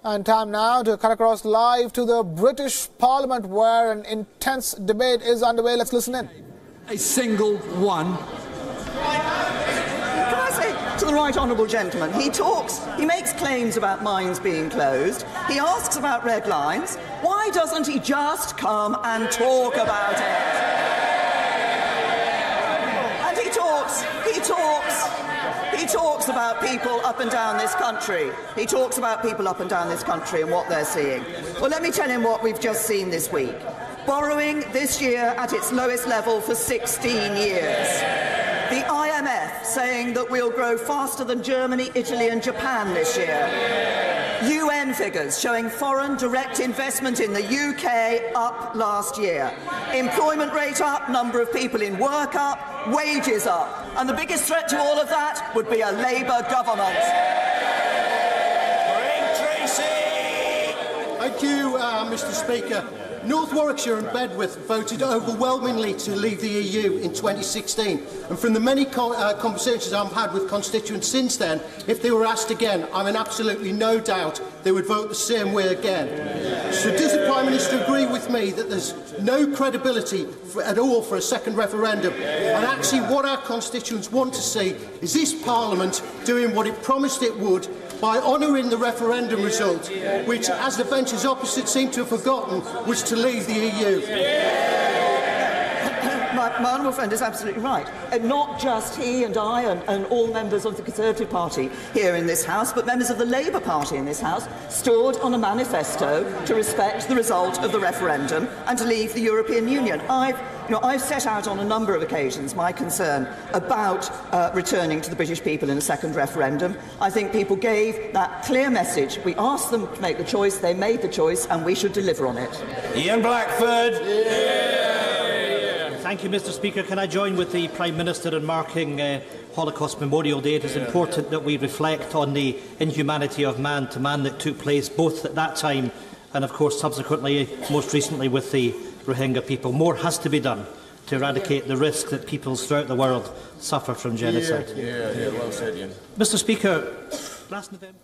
And time now to cut across live to the British Parliament, where an intense debate is underway. Let's listen in. A single one. Can I say to the right honourable gentleman, he makes claims about mines being closed, he asks about red lines. Why doesn't he just come and talk about it? And he talks about people up and down this country. He talks about people up and down this country and what they're seeing. Well, let me tell him what we've just seen this week. Borrowing this year at its lowest level for 16 years. The IMF saying that we'll grow faster than Germany, Italy and Japan this year. UN figures showing foreign direct investment in the UK up last year. Employment rate up, number of people in work up, wages up. And the biggest threat to all of that would be a Labour government. Thank you, Mr. Speaker. North Warwickshire and Bedworth voted overwhelmingly to leave the EU in 2016, and from the many conversations I've had with constituents since then, if they were asked again, I'm in absolutely no doubt they would vote the same way again. So does the Prime Minister agree with me that there's no credibility at all for a second referendum, and actually what our constituents want to see is this Parliament doing what it promised it would by honouring the referendum result, which, as the benches opposite seem to have forgotten, was to leave the EU. My honourable friend is absolutely right. And not just he and I and all members of the Conservative Party here in this House, but members of the Labour Party in this House stood on a manifesto to respect the result of the referendum and to leave the European Union. I've set out on a number of occasions my concern about returning to the British people in a second referendum. I think people gave that clear message. We asked them to make the choice, they made the choice, and we should deliver on it. Ian Blackford. Thank you, Mr. Speaker. Can I join with the Prime Minister in marking Holocaust Memorial Day? It is important that we reflect on the inhumanity of man to man that took place both at that time and, of course, subsequently, most recently with the Rohingya people. More has to be done to eradicate the risk that peoples throughout the world suffer from genocide. Well said, Ian. Mr. Speaker, last November...